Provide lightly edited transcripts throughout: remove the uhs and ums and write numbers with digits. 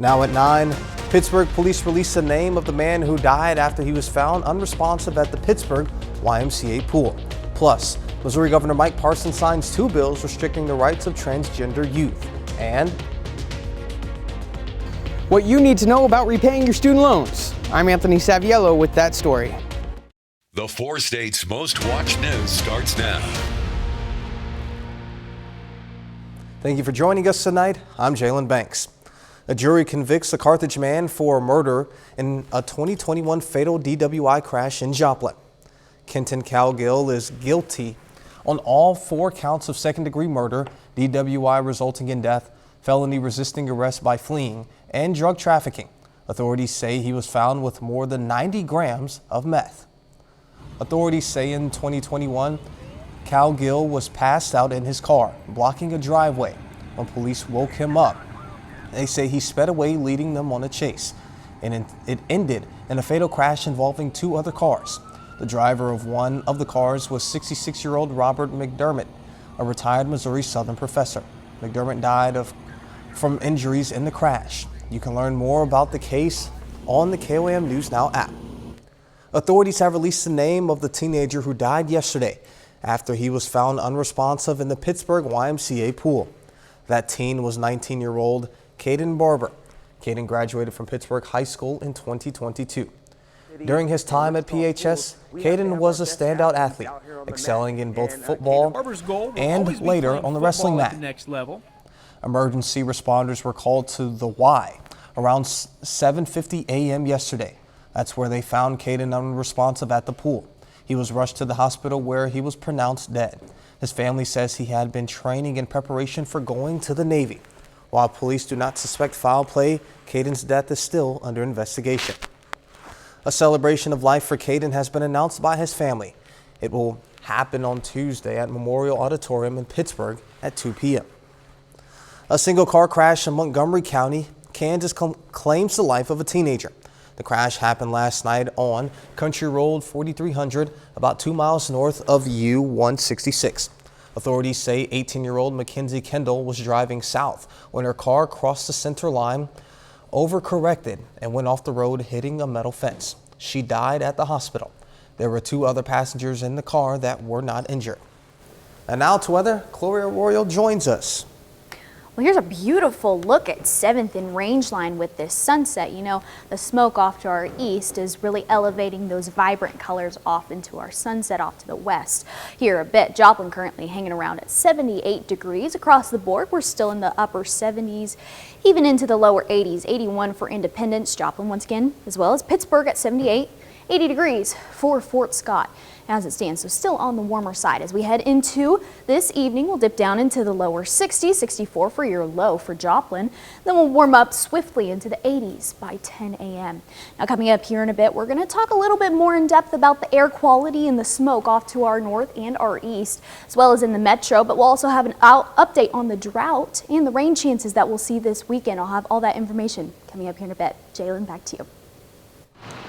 Now at 9, Pittsburgh police released the name of the man who died after he was found unresponsive at the Pittsburgh YMCA pool. Plus, Missouri Governor Mike Parson signs 2 bills restricting the rights of transgender youth. And what you need to know about repaying your student loans. I'm Anthony Saviello with that story. The 4 states' most watched news starts now. Thank you for joining us tonight. I'm Jalen Banks. A jury convicts a Carthage man for murder in a 2021 fatal DWI crash in Joplin. Kenton Cowgill is guilty on all 4 counts of second-degree murder, DWI resulting in death, felony resisting arrest by fleeing, and drug trafficking. Authorities say he was found with more than 90 grams of meth. Authorities say in 2021, Cowgill was passed out in his car, blocking a driveway when police woke him up. They say he sped away, leading them on a chase, and it ended in a fatal crash involving 2 other cars. The driver of one of the cars was 66-year-old Robert McDermott, a retired Missouri Southern professor. McDermott died from injuries in the crash. You can learn more about the case on the KOAM News Now app. Authorities have released the name of the teenager who died yesterday after he was found unresponsive in the Pittsburgh YMCA pool. That teen was 19-year-old Caden Barber. Caden graduated from Pittsburgh High School in 2022. During his time at PHS, Caden was a standout athlete, excelling in both football and later on the wrestling mat. Emergency responders were called to the Y around 7:50 a.m. yesterday. That's where they found Caden unresponsive at the pool. He was rushed to the hospital where he was pronounced dead. His family says he had been training in preparation for going to the Navy. While police do not suspect foul play, Caden's death is still under investigation. A celebration of life for Caden has been announced by his family. It will happen on Tuesday at Memorial Auditorium in Pittsburgh at 2 p.m. A single car crash in Montgomery County, Kansas claims the life of a teenager. The crash happened last night on Country Road 4300, about 2 miles north of U-166. Authorities say 18-year-old Mackenzie Kendall was driving south when her car crossed the center line, overcorrected, and went off the road, hitting a metal fence. She died at the hospital. There were 2 other passengers in the car that were not injured. And now to weather, Gloria Royal joins us. Well, here's a beautiful look at 7th and Rangeline with this sunset. You know, the smoke off to our east is really elevating those vibrant colors off into our sunset off to the west. Here a bit, Joplin currently hanging around at 78 degrees across the board. We're still in the upper 70s, even into the lower 80s. 81 for Independence, Joplin once again, as well as Pittsburgh at 78. 80 degrees for Fort Scott as it stands, so still on the warmer side. As we head into this evening, we'll dip down into the lower 60s, 64 for your low for Joplin. Then we'll warm up swiftly into the 80s by 10 a.m. Now coming up here in a bit, we're going to talk a little bit more in depth about the air quality and the smoke off to our north and our east, as well as in the metro, but we'll also have an update on the drought and the rain chances that we'll see this weekend. I'll have all that information coming up here in a bit. Jalen, back to you.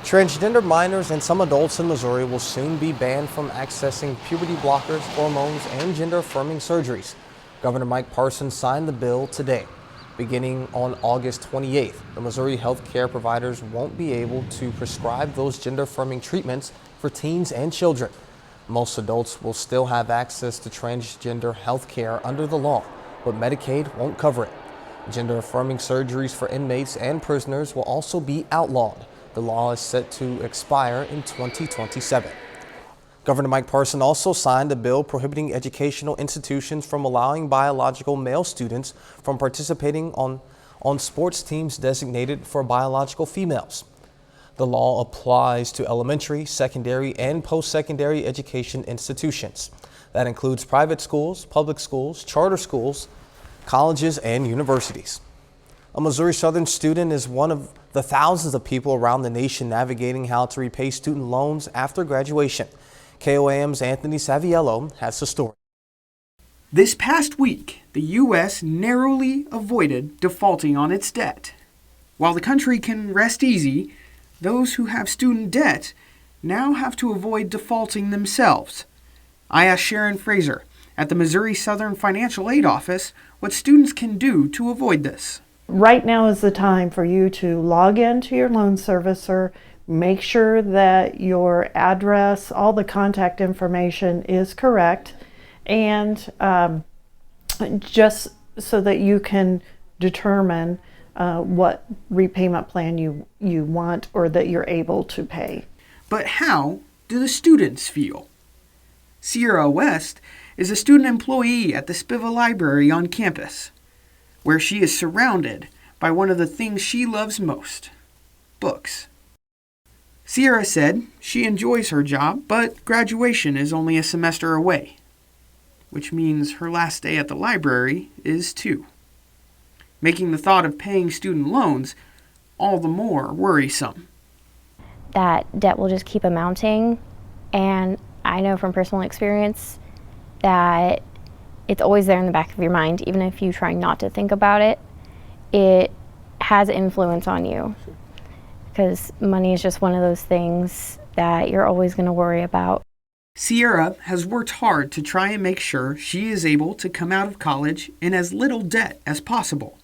Transgender minors and some adults in Missouri will soon be banned from accessing puberty blockers, hormones, and gender-affirming surgeries. Governor Mike Parson signed the bill today. Beginning on August 28th, the Missouri health care providers won't be able to prescribe those gender-affirming treatments for teens and children. Most adults will still have access to transgender health care under the law, but Medicaid won't cover it. Gender-affirming surgeries for inmates and prisoners will also be outlawed. The law is set to expire in 2027. Governor Mike Parson also signed a bill prohibiting educational institutions from allowing biological male students from participating on sports teams designated for biological females. The law applies to elementary, secondary, and post-secondary education institutions. That includes private schools, public schools, charter schools, colleges, and universities. A Missouri Southern student is one of the thousands of people around the nation navigating how to repay student loans after graduation. KOAM's Anthony Saviello has the story. This past week, the U.S. narrowly avoided defaulting on its debt. While the country can rest easy, those who have student debt now have to avoid defaulting themselves. I asked Sharon Fraser at the Missouri Southern Financial Aid Office what students can do to avoid this. Right now is the time for you to log into your loan servicer, make sure that your address, all the contact information is correct, and just so that you can determine what repayment plan you want or that you're able to pay. But how do the students feel? Sierra West is a student employee at the Spiva Library on campus, where she is surrounded by one of the things she loves most, books. Sierra said she enjoys her job, but graduation is only a semester away, which means her last day at the library is too, making the thought of paying student loans all the more worrisome. That debt will just keep amounting, and I know from personal experience that it's always there in the back of your mind, even if you try not to think about it. It has influence on you because money is just one of those things that you're always going to worry about. Sierra has worked hard to try and make sure she is able to come out of college in as little debt as possible.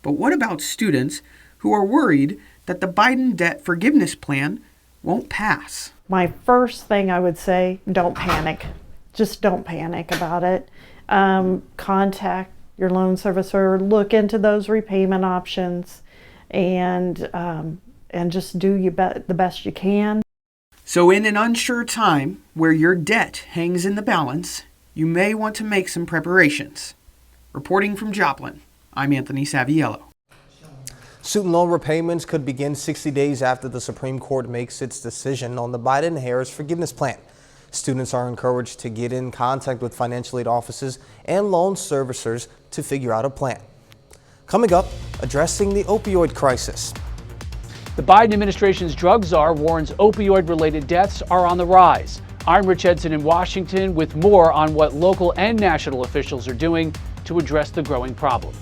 But what about students who are worried that the Biden debt forgiveness plan won't pass? My first thing I would say, don't panic. Just don't panic about it. Contact your loan servicer, look into those repayment options, and just do the best you can. So in an unsure time where your debt hangs in the balance, you may want to make some preparations. Reporting from Joplin, I'm Anthony Saviello. Student loan repayments could begin 60 days after the Supreme Court makes its decision on the Biden-Harris forgiveness plan. Students are encouraged to get in contact with financial aid offices and loan servicers to figure out a plan. Coming up, addressing the opioid crisis. The Biden administration's drug czar warns opioid-related deaths are on the rise. I'm Rich Edson in Washington with more on what local and national officials are doing to address the growing problem.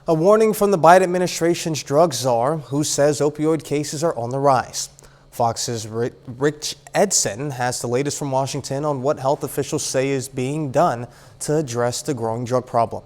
A warning from the Biden administration's drug czar, who says opioid cases are on the rise. Fox's Rich Edson has the latest from Washington on what health officials say is being done to address the growing drug problem.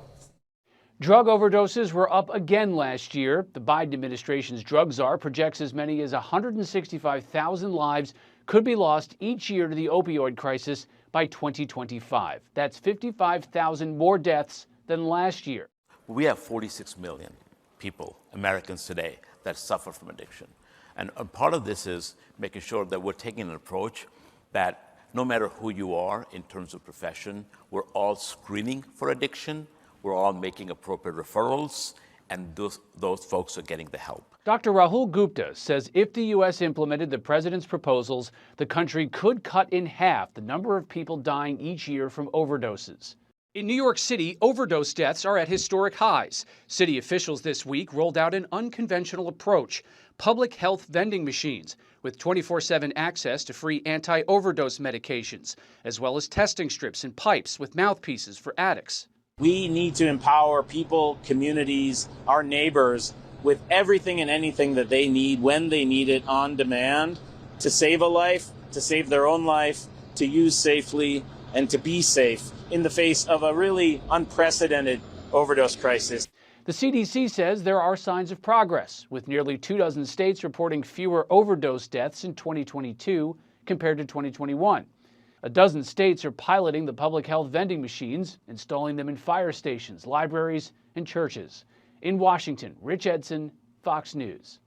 Drug overdoses were up again last year. The Biden administration's drug czar projects as many as 165,000 lives could be lost each year to the opioid crisis by 2025. That's 55,000 more deaths than last year. We have 46 million people, Americans today, that suffer from addiction. And a part of this is making sure that we're taking an approach that no matter who you are in terms of profession, we're all screening for addiction, we're all making appropriate referrals, and those folks are getting the help. Dr. Rahul Gupta says if the U.S. implemented the president's proposals, the country could cut in half the number of people dying each year from overdoses. In New York City, overdose deaths are at historic highs. City officials this week rolled out an unconventional approach: public health vending machines with 24/7 access to free anti-overdose medications, as well as testing strips and pipes with mouthpieces for addicts. We need to empower people, communities, our neighbors with everything and anything that they need when they need it on demand to save a life, to save their own life, to use safely, and to be safe in the face of a really unprecedented overdose crisis. The CDC says there are signs of progress, with nearly 24 states reporting fewer overdose deaths in 2022 compared to 2021. A dozen states are piloting the public health vending machines, installing them in fire stations, libraries, and churches. In Washington, Rich Edson, Fox News.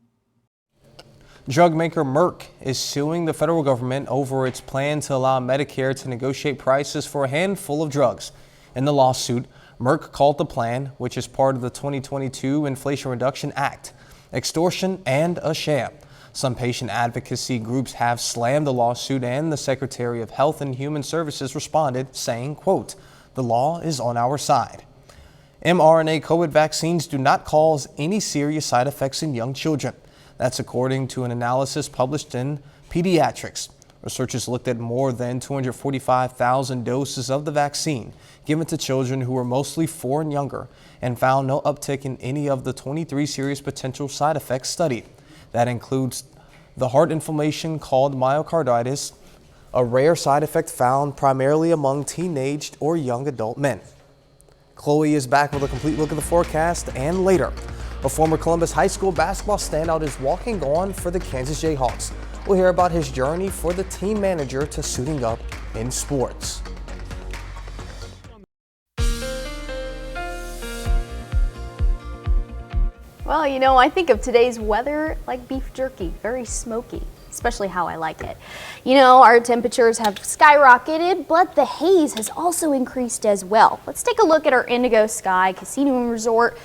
Drug maker Merck is suing the federal government over its plan to allow Medicare to negotiate prices for a handful of drugs. In the lawsuit, Merck called the plan, which is part of the 2022 Inflation Reduction Act, extortion and a sham. Some patient advocacy groups have slammed the lawsuit, and the Secretary of Health and Human Services responded, saying, quote, "The law is on our side." mRNA COVID vaccines do not cause any serious side effects in young children. That's according to an analysis published in Pediatrics. Researchers looked at more than 245,000 doses of the vaccine given to children who were mostly 4 and younger and found no uptick in any of the 23 serious potential side effects studied. That includes the heart inflammation called myocarditis, a rare side effect found primarily among teenaged or young adult men. Chloe is back with a complete look at the forecast, and later, a former Columbus High School basketball standout is walking on for the Kansas Jayhawks. We'll hear about his journey for the team manager to suiting up in sports. Well, you know, I think of today's weather like beef jerky, very smoky, especially how I like it. You know, our temperatures have skyrocketed, but the haze has also increased as well. Let's take a look at our Indigo Sky Casino and Resort.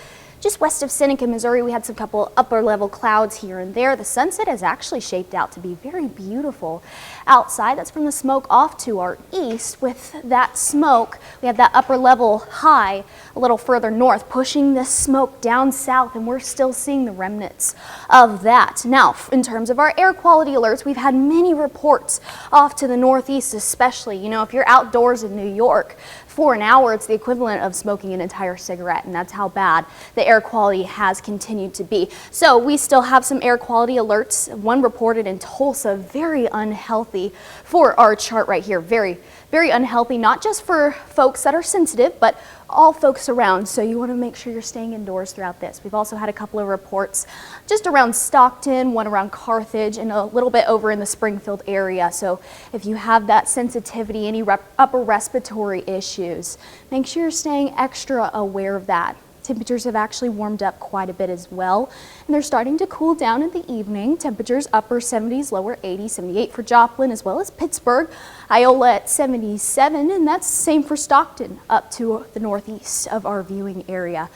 Just west of Seneca, Missouri, we had some couple upper level clouds here and there. The sunset has actually shaped out to be very beautiful outside. That's from the smoke off to our east. With that smoke, we have that upper level high a little further north, pushing this smoke down south, and we're still seeing the remnants of that. Now, in terms of our air quality alerts, we've had many reports off to the northeast, especially. You know, if you're outdoors in New York for an hour, it's the equivalent of smoking an entire cigarette, and that's how bad the air quality has continued to be. So we still have some air quality alerts. One reported in Tulsa, very unhealthy for our chart right here. Very, very unhealthy, not just for folks that are sensitive, but all folks around. So you want to make sure you're staying indoors throughout this. We've also had a couple of reports just around Stockton, one around Carthage, and a little bit over in the Springfield area. So if you have that sensitivity, any upper respiratory issues, make sure you're staying extra aware of that. Temperatures have actually warmed up quite a bit as well, and they're starting to cool down in the evening. Temperatures upper 70s, lower 80s, 78 for Joplin as well as Pittsburgh. Iola at 77, and that's the same for Stockton up to the northeast of our viewing area.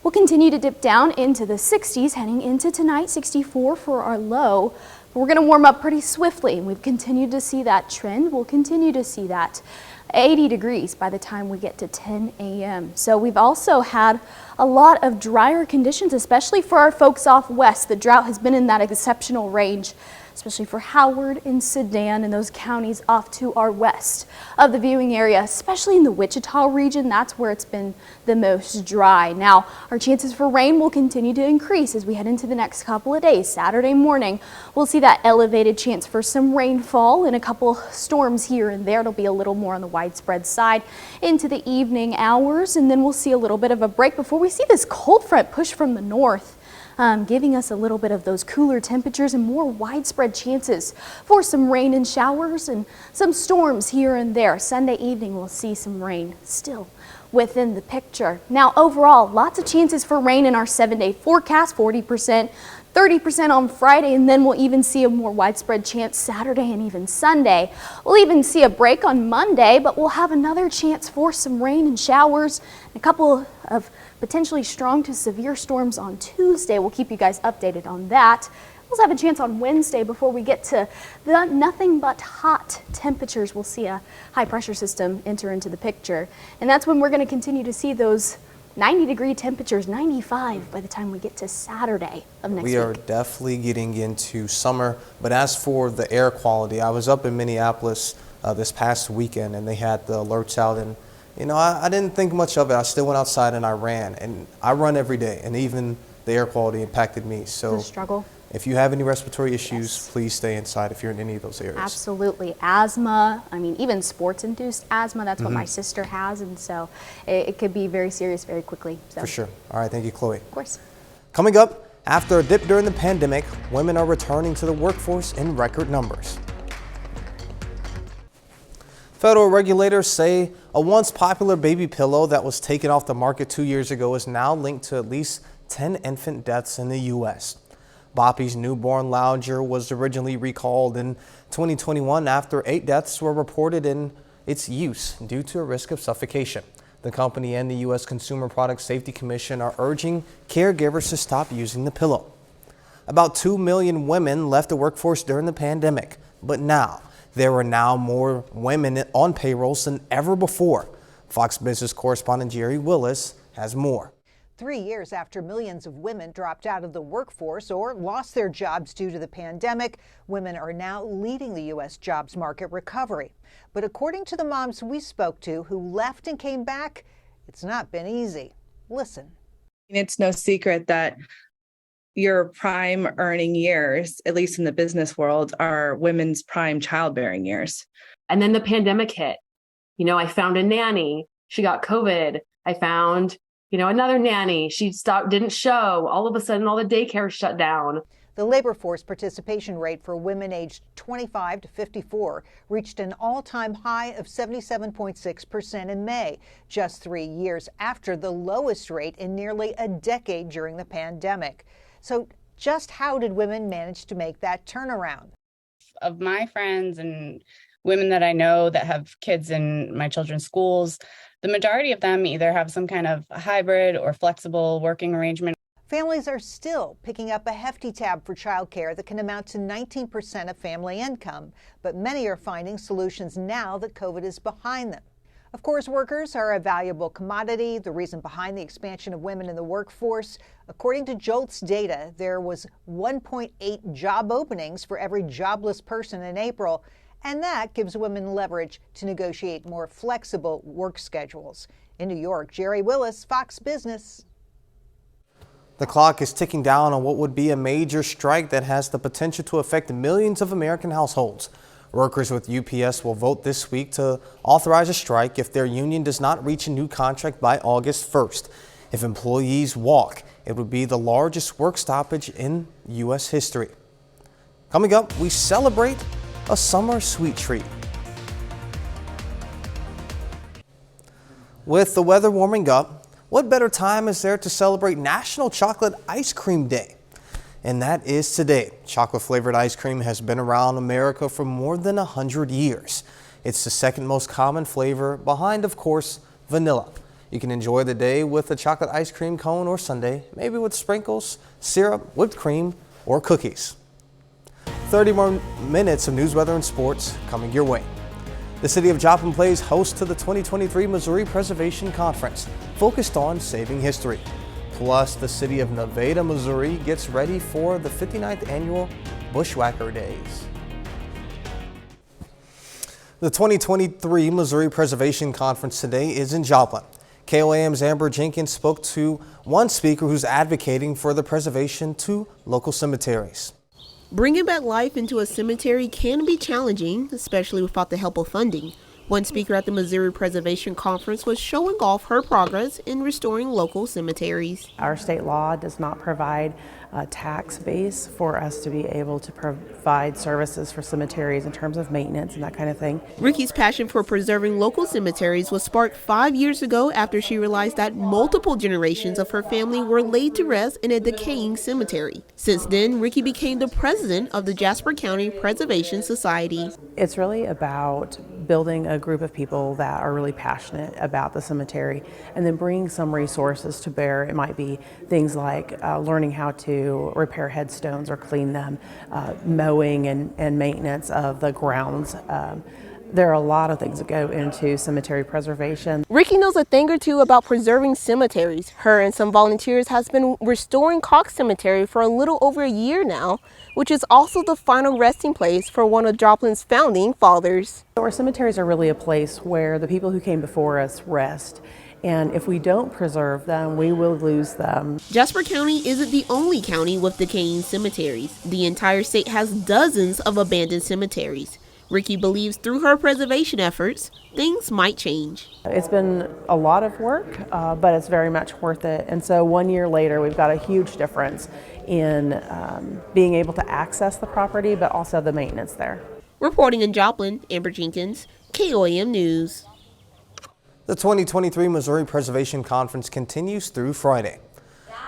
We'll continue to dip down into the 60s heading into tonight, 64 for our low. But we're going to warm up pretty swiftly, and we've continued to see that trend. We'll continue to see that 80 degrees by the time we get to 10 a.m. So we've also had a lot of drier conditions, especially for our folks off west. The drought has been in that exceptional range, especially for Howard and Sedan and those counties off to our west of the viewing area, especially in the Wichita region. That's where it's been the most dry. Now, our chances for rain will continue to increase as we head into the next couple of days. Saturday morning, we'll see that elevated chance for some rainfall and a couple storms here and there. It'll be a little more on the widespread side into the evening hours, and then we'll see a little bit of a break before we see this cold front push from the north. Giving us a little bit of those cooler temperatures and more widespread chances for some rain and showers and some storms here and there. Sunday evening, we'll see some rain still within the picture. Now, overall, lots of chances for rain in our 7-day forecast, 40%. 30% on Friday, and then we'll even see a more widespread chance Saturday and even Sunday. We'll even see a break on Monday, but we'll have another chance for some rain and showers, and a couple of potentially strong to severe storms on Tuesday. We'll keep you guys updated on that. We'll also have a chance on Wednesday before we get to the nothing but hot temperatures. We'll see a high pressure system enter into the picture, and that's when we're going to continue to see those 90-degree temperatures, 95 by the time we get to Saturday of next week. We are definitely getting into summer, but as for the air quality, I was up in Minneapolis this past weekend, and they had the alerts out, and you know, I didn't think much of it. I still went outside and I ran, and I run every day, and even the air quality impacted me. So the struggle. If you have any respiratory issues, Yes. please stay inside if you're in any of those areas. Absolutely. Asthma, I mean, even sports-induced asthma, that's what my sister has, and so it could be very serious very quickly. So. For sure. All right, thank you, Chloe. Of course. Coming up, after a dip during the pandemic, women are returning to the workforce in record numbers. Federal regulators say a once popular baby pillow that was taken off the market 2 years ago is now linked to at least 10 infant deaths in the U.S. Boppy's newborn lounger was originally recalled in 2021 after 8 deaths were reported in its use due to a risk of suffocation. The company and the U.S. Consumer Product Safety Commission are urging caregivers to stop using the pillow. About 2 million women left the workforce during the pandemic, but now there are now more women on payrolls than ever before. Fox Business correspondent Jerry Willis has more. 3 years after millions of women dropped out of the workforce or lost their jobs due to the pandemic, women are now leading the U.S. jobs market recovery. But according to the moms we spoke to who left and came back, it's not been easy. Listen. It's no secret that your prime earning years, at least in the business world, are women's prime childbearing years. And then the pandemic hit. You know, I found a nanny. She got COVID. I found, another nanny. She didn't show. All of a sudden, all the daycare shut down. The labor force participation rate for women aged 25 to 54 reached an all-time high of 77.6% in May, just 3 years after the lowest rate in nearly a decade during the pandemic. So just how did women manage to make that turnaround? Of my friends and women that I know that have kids in my children's schools, the majority of them either have some kind of hybrid or flexible working arrangement. Families are still picking up a hefty tab for childcare that can amount to 19% of family income, but many are finding solutions now that COVID is behind them. Of course, workers are a valuable commodity, the reason behind the expansion of women in the workforce. According to JOLTS data, there was 1.8 job openings for every jobless person in April, and that gives women leverage to negotiate more flexible work schedules. In New York, Jerry Willis, Fox Business. The clock is ticking down on what would be a major strike that has the potential to affect millions of American households. Workers with UPS will vote this week to authorize a strike if their union does not reach a new contract by August 1st. If employees walk, it would be the largest work stoppage in U.S. history. Coming up, we celebrate a summer sweet treat. With the weather warming up, what better time is there to celebrate National Chocolate Ice Cream Day? And that is today. Chocolate flavored ice cream has been around America for more than 100 years. It's the second most common flavor behind, of course, vanilla. You can enjoy the day with a chocolate ice cream cone or sundae, maybe with sprinkles, syrup, whipped cream, or cookies. 30 more minutes of news, weather, and sports coming your way. The city of Joplin plays host to the 2023 Missouri Preservation Conference, focused on saving history. Plus, the city of Nevada, Missouri gets ready for the 59th annual Bushwhacker Days. The 2023 Missouri Preservation Conference today is in Joplin. KOAM's Amber Jenkins spoke to one speaker who's advocating for the preservation to local cemeteries. Bringing back life into a cemetery can be challenging, especially without the help of funding. One speaker at the Missouri Preservation Conference was showing off her progress in restoring local cemeteries. Our state law does not provide a tax base for us to be able to provide services for cemeteries in terms of maintenance and that kind of thing. Ricky's passion for preserving local cemeteries was sparked 5 years ago after she realized that multiple generations of her family were laid to rest in a decaying cemetery. Since then, Ricky became the president of the Jasper County Preservation Society. It's really about building a group of people that are really passionate about the cemetery and then bringing some resources to bear. It might be things like learning how to repair headstones or clean them, mowing and maintenance of the grounds. There are a lot of things that go into cemetery preservation. Ricky knows a thing or two about preserving cemeteries. Her and some volunteers has been restoring Cox Cemetery for a little over a year now, which is also the final resting place for one of Joplin's founding fathers. Our cemeteries are really a place where the people who came before us rest. And if we don't preserve them, we will lose them. Jasper County isn't the only county with decaying cemeteries. The entire state has dozens of abandoned cemeteries. Ricky believes through her preservation efforts, things might change. It's been a lot of work, but it's very much worth it. And so 1 year later, we've got a huge difference in being able to access the property, but also the maintenance there. Reporting in Joplin, Amber Jenkins, KOAM News. The 2023 Missouri Preservation Conference continues through Friday.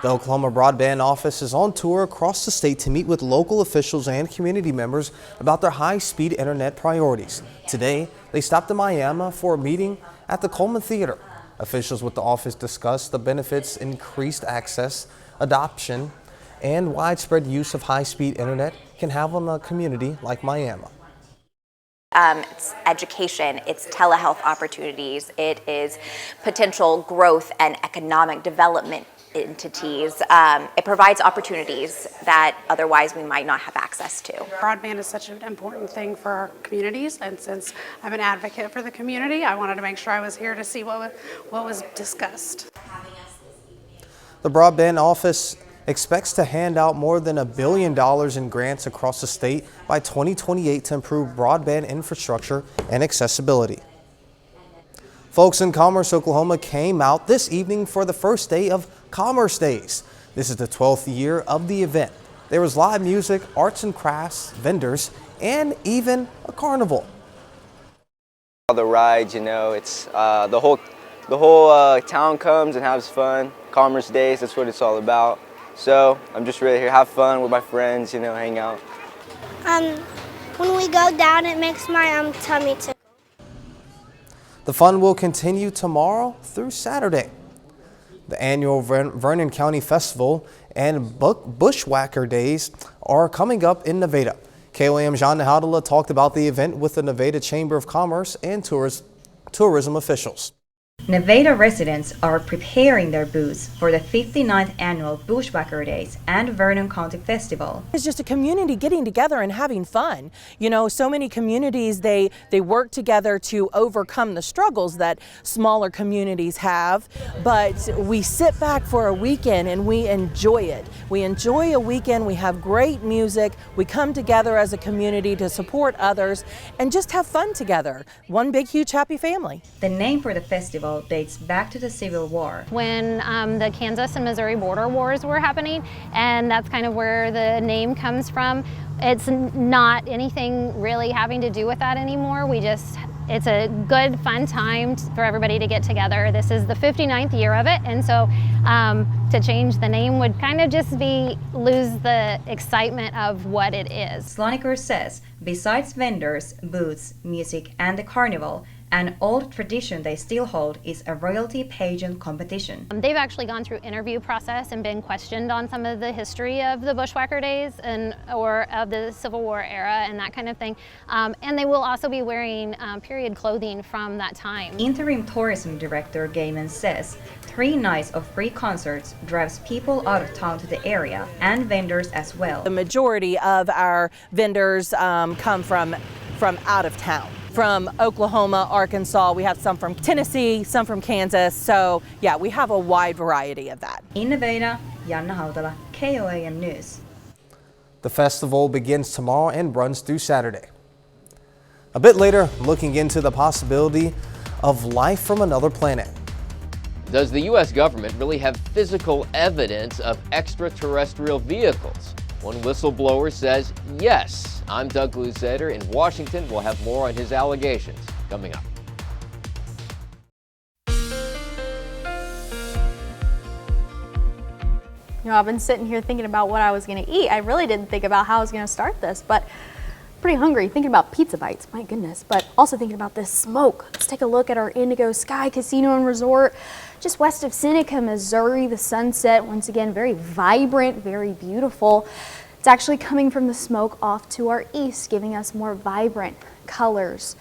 The Oklahoma Broadband Office is on tour across the state to meet with local officials and community members about their high-speed internet priorities. Today, they stopped in Miami for a meeting at the Coleman Theater. Officials with the office discussed the benefits increased access, adoption, and widespread use of high-speed internet can have on a community like Miami. It's education, it's telehealth opportunities, it is potential growth and economic development entities. It provides opportunities that otherwise we might not have access to. Broadband is such an important thing for our communities, and since I'm an advocate for the community, I wanted to make sure I was here to see what was discussed. The Broadband Office expects to hand out more than $1 billion in grants across the state by 2028 to improve broadband infrastructure and accessibility. Folks in Commerce, Oklahoma came out this evening for the first day of Commerce Days. This is the 12th year of the event. There was live music, arts and crafts, vendors, and even a carnival. All the rides, it's the whole town comes and has fun. Commerce Days, that's what it's all about. So I'm just really here to have fun with my friends, hang out. When we go down, it makes my tummy tickle. The fun will continue tomorrow through Saturday. The annual Vernon County Festival and Bushwhacker Days are coming up in Nevada. KOAM John Nahadala talked about the event with the Nevada Chamber of Commerce and tourism officials. Nevada residents are preparing their booths for the 59th annual Bushwhacker Days and Vernon County Festival. It's just a community getting together and having fun. So many communities, they work together to overcome the struggles that smaller communities have, but we sit back for a weekend and we enjoy it. We enjoy a weekend, we have great music, we come together as a community to support others and just have fun together. One big, huge, happy family. The name for the festival dates back to the Civil War. When the Kansas and Missouri border wars were happening, and that's kind of where the name comes from. It's not anything really having to do with that anymore. It's a good, fun time for everybody to get together. This is the 59th year of it, and so to change the name would kind of just lose the excitement of what it is. Sloniker says, besides vendors, booths, music, and the carnival, an old tradition they still hold is a royalty pageant competition. They've actually gone through interview process and been questioned on some of the history of the Bushwhacker Days or of the Civil War era and that kind of thing. And they will also be wearing period clothing from that time. Interim Tourism Director Gaiman says 3 nights of free concerts drives people out of town to the area and vendors as well. The majority of our vendors come from out of town. From Oklahoma, Arkansas, we have some from Tennessee, some from Kansas, so yeah, we have a wide variety of that. In Nevada, Janna Hautala, KOAM News. The festival begins tomorrow and runs through Saturday. A bit later, looking into the possibility of life from another planet. Does the U.S. government really have physical evidence of extraterrestrial vehicles? One whistleblower says yes. I'm Doug Luzader in Washington. We'll have more on his allegations coming up. I've been sitting here thinking about what I was going to eat. I really didn't think about how I was going to start this, but pretty hungry, thinking about pizza bites, my goodness, but also thinking about this smoke. Let's take a look at our Indigo Sky Casino and Resort, just west of Seneca, Missouri. The sunset, once again, very vibrant, very beautiful. It's actually coming from the smoke off to our east, giving us more vibrant colors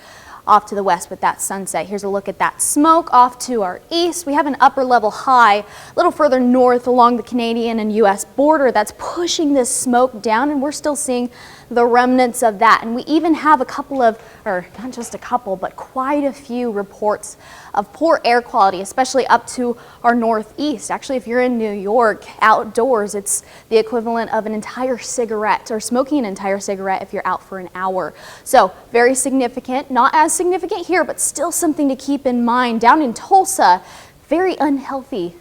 off to the west with that sunset. Here's a look at that smoke off to our east. We have an upper level high a little further north along the Canadian and U.S. border that's pushing this smoke down, and we're still seeing the remnants of that. And we even have a couple of, or not just a couple, but quite a few reports of poor air quality, especially up to our northeast. Actually, if you're in New York, outdoors, it's the equivalent of an entire cigarette, or smoking an entire cigarette if you're out for an hour. So very significant, not as significant here, but still something to keep in mind. Down in Tulsa, very unhealthy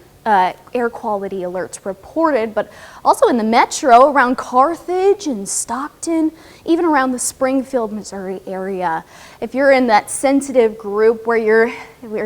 air quality alerts reported, but also in the metro around Carthage and Stockton, even around the Springfield, Missouri area. If you're in that sensitive group where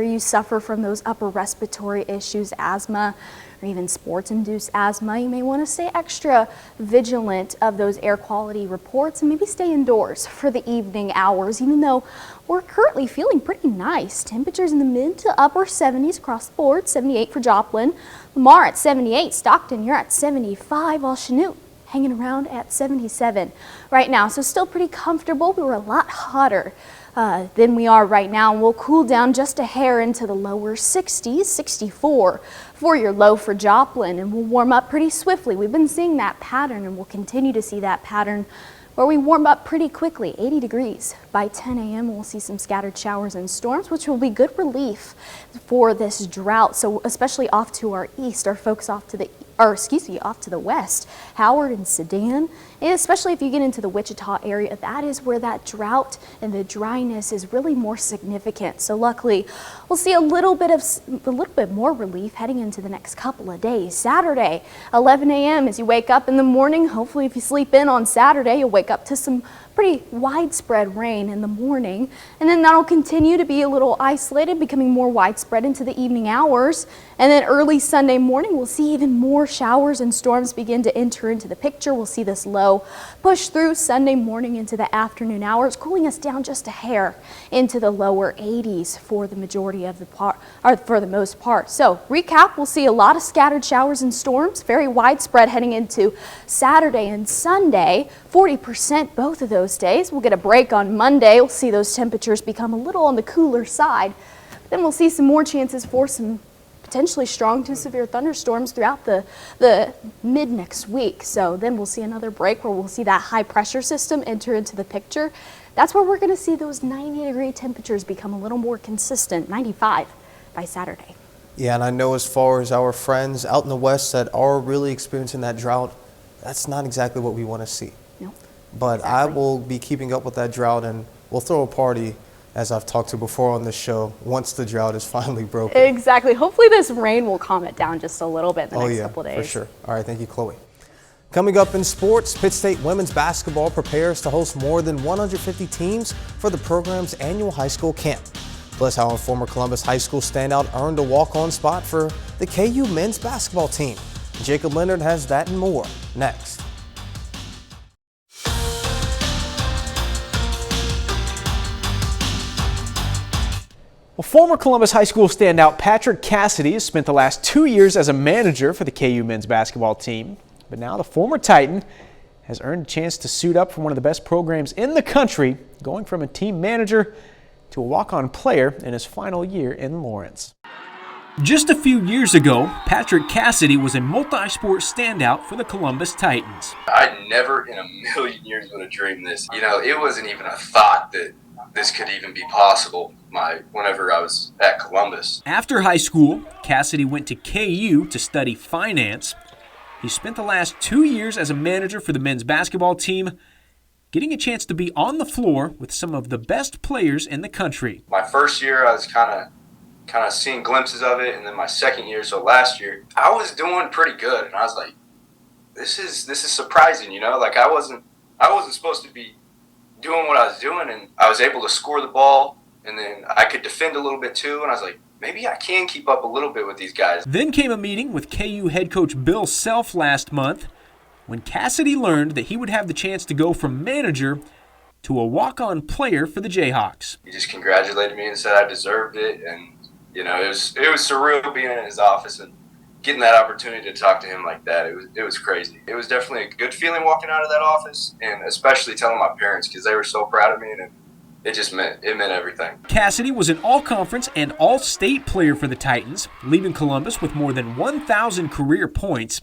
you suffer from those upper respiratory issues, asthma, or even sports-induced asthma, you may want to stay extra vigilant of those air quality reports and maybe stay indoors for the evening hours, even though we're currently feeling pretty nice. Temperatures in the mid to upper 70s across the board, 78 for Joplin, Lamar at 78, Stockton, you're at 75, while Chanute hanging around at 77 right now. So still pretty comfortable. We were a lot hotter than we are right now, and we'll cool down just a hair into the lower 60s, 64 for your low for Joplin, and we'll warm up pretty swiftly. We've been seeing that pattern, and we'll continue to see that pattern where we warm up pretty quickly, 80 degrees. By 10 a.m. we'll see some scattered showers and storms, which will be good relief for this drought. So especially off to our east, our folks off to the west, Howard and Sedan, and especially if you get into the Wichita area, that is where that drought and the dryness is really more significant. So luckily, we'll see a little bit more relief heading into the next couple of days. Saturday, 11 a.m. as you wake up in the morning. Hopefully, if you sleep in on Saturday, you'll wake up to some pretty widespread rain in the morning, and then that'll continue to be a little isolated, becoming more widespread into the evening hours. And then early Sunday morning, we'll see even more showers and storms begin to enter into the picture. We'll see this low push through Sunday morning into the afternoon hours, cooling us down just a hair into the lower 80s for the majority of the part, or for the most part. So recap, we'll see a lot of scattered showers and storms, very widespread heading into Saturday and Sunday, 40% both of those days. We'll get a break on Monday. We'll see those temperatures become a little on the cooler side. Then we'll see some more chances for some potentially strong to severe thunderstorms throughout the mid next week. So then we'll see another break where we'll see that high pressure system enter into the picture. That's where we're going to see those 90-degree temperatures become a little more consistent, 95 by Saturday. Yeah, and I know as far as our friends out in the west that are really experiencing that drought, that's not exactly what we want to see. No. But exactly. I will be keeping up with that drought, and we'll throw a party, as I've talked to before on this show, once the drought is finally broken. Exactly. Hopefully this rain will calm it down just a little bit in the next couple days. For sure. All right, thank you, Chloe. Coming up in sports, Pitt State women's basketball prepares to host more than 150 teams for the program's annual high school camp. Plus, how a former Columbus High School standout earned a walk-on spot for the KU men's basketball team. Jacob Leonard has that and more next. Well, former Columbus High School standout Patrick Cassidy has spent the last 2 years as a manager for the KU men's basketball team. But now the former Titan has earned a chance to suit up for one of the best programs in the country, going from a team manager to a walk-on player in his final year in Lawrence. Just a few years ago, Patrick Cassidy was a multi-sport standout for the Columbus Titans. I never in a million years would have dreamed this. You know, it wasn't even a thought that this could even be possible whenever I was at Columbus. After high school, Cassidy went to KU to study finance. He spent the last 2 years as a manager for the men's basketball team, getting a chance to be on the floor with some of the best players in the country. My first year, I was kind of seeing glimpses of it, and then my second year, so last year, I was doing pretty good, and I was like, this is surprising, you know? Like I wasn't supposed to be doing what I was doing, and I was able to score the ball, and then I could defend a little bit too, and I was like, maybe I can keep up a little bit with these guys. Then came a meeting with KU head coach Bill Self last month when Cassidy learned that he would have the chance to go from manager to a walk-on player for the Jayhawks. He just congratulated me and said I deserved it, and you know, it was surreal being in his office and getting that opportunity to talk to him like that. It was crazy. It was definitely a good feeling walking out of that office, and especially telling my parents because they were so proud of me, and it meant everything. Cassidy was an all-conference and all-state player for the Titans, leaving Columbus with more than 1,000 career points.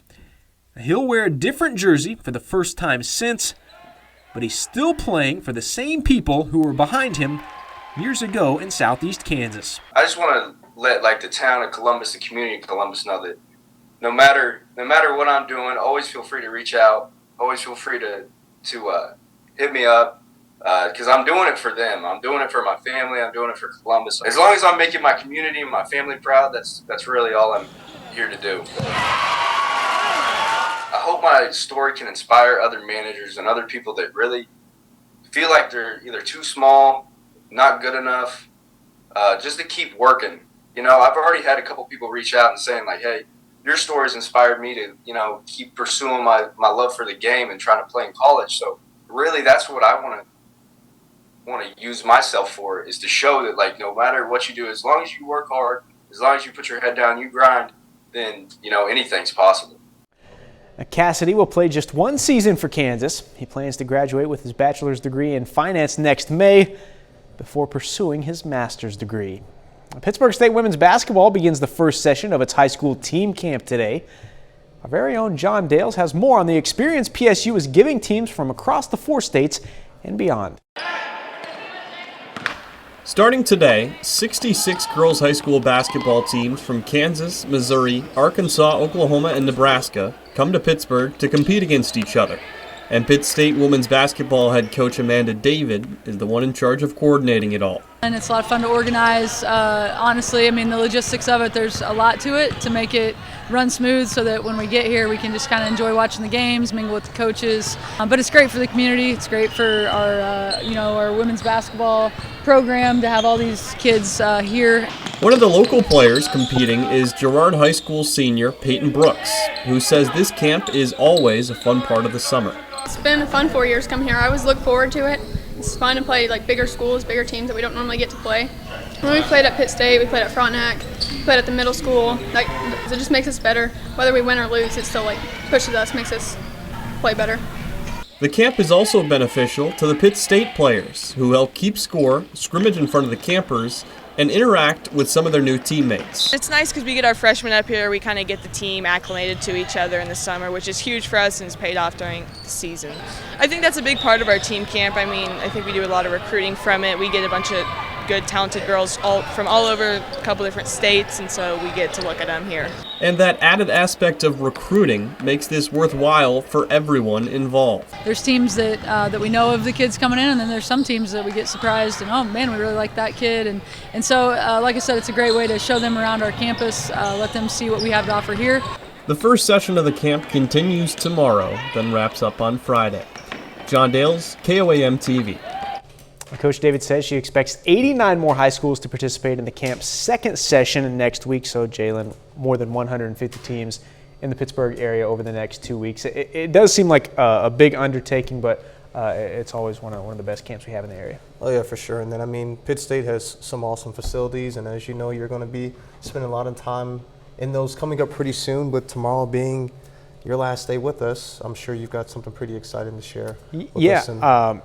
He'll wear a different jersey for the first time since, but he's still playing for the same people who were behind him years ago in Southeast Kansas. I just want to let the town of Columbus, the community of Columbus, know that no matter what I'm doing, always feel free to reach out. Always feel free to hit me up. Because I'm doing it for them. I'm doing it for my family. I'm doing it for Columbus. As long as I'm making my community and my family proud, that's really all I'm here to do. I hope my story can inspire other managers and other people that really feel like they're either too small, not good enough, just to keep working. You know, I've already had a couple people reach out and saying like, hey, your story's inspired me to, you know, keep pursuing my love for the game and trying to play in college. So really that's what I want to use myself for, is to show that like no matter what you do, as long as you work hard, as long as you put your head down, you grind, then you know anything's possible. Cassidy will play just one season for Kansas. He plans to graduate with his bachelor's degree in finance next May before pursuing his master's degree. Pittsburgh State women's basketball begins the first session of its high school team camp today. Our very own John Dales has more on the experience PSU is giving teams from across the 4 states and beyond. Starting today, 66 girls high school basketball teams from Kansas, Missouri, Arkansas, Oklahoma, and Nebraska come to Pittsburgh to compete against each other. And Pitt State women's basketball head coach Amanda David is the one in charge of coordinating it all. And it's a lot of fun to organize. Honestly, I mean, the logistics of it, there's a lot to it to make it run smooth so that when we get here, we can just kind of enjoy watching the games, mingle with the coaches. But it's great for the community. It's great for our, our women's basketball program to have all these kids here. One of the local players competing is Girard High School senior Peyton Brooks, who says this camp is always a fun part of the summer. It's been a fun 4 years coming here. I always look forward to it. It's fun to play like bigger schools, bigger teams that we don't normally get to play. When we played at Pitt State, we played at Frontenac, we played at the middle school. It just makes us better. Whether we win or lose, it still pushes us, makes us play better. The camp is also beneficial to the Pitt State players, who help keep score, scrimmage in front of the campers, and interact with some of their new teammates. It's nice because we get our freshmen up here, we kind of get the team acclimated to each other in the summer, which is huge for us and it's paid off during the season. I think that's a big part of our team camp. I mean, I think we do a lot of recruiting from it. We get a bunch of good, talented girls from all over a couple different states, and so we get to look at them here. And that added aspect of recruiting makes this worthwhile for everyone involved. There's teams that we know of the kids coming in, and then there's some teams that we get surprised and, oh man, we really like that kid. And so, like I said, it's a great way to show them around our campus, let them see what we have to offer here. The first session of the camp continues tomorrow, then wraps up on Friday. John Dales, KOAM TV. Coach David says she expects 89 more high schools to participate in the camp's second session next week. So, Jalen, more than 150 teams in the Pittsburgh area over the next 2 weeks. It does seem like a big undertaking, but it's always one of the best camps we have in the area. Oh, yeah, for sure. And then, I mean, Pitt State has some awesome facilities. And as you know, you're going to be spending a lot of time in those coming up pretty soon. With tomorrow being your last day with us, I'm sure you've got something pretty exciting to share with us. Yeah,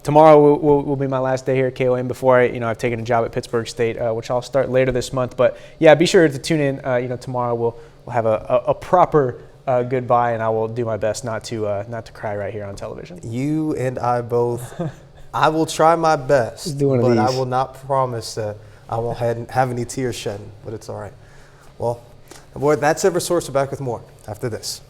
tomorrow will be my last day here at KOAM before I've taken a job at Pittsburgh State, which I'll start later this month. But yeah, be sure to tune in. Tomorrow we'll have a proper goodbye, and I will do my best not to cry right here on television. You and I both. I will try my best, but I will not promise that I won't have any tears shedding. But it's all right. Well, boy, that's Eversource. We're back with more after this.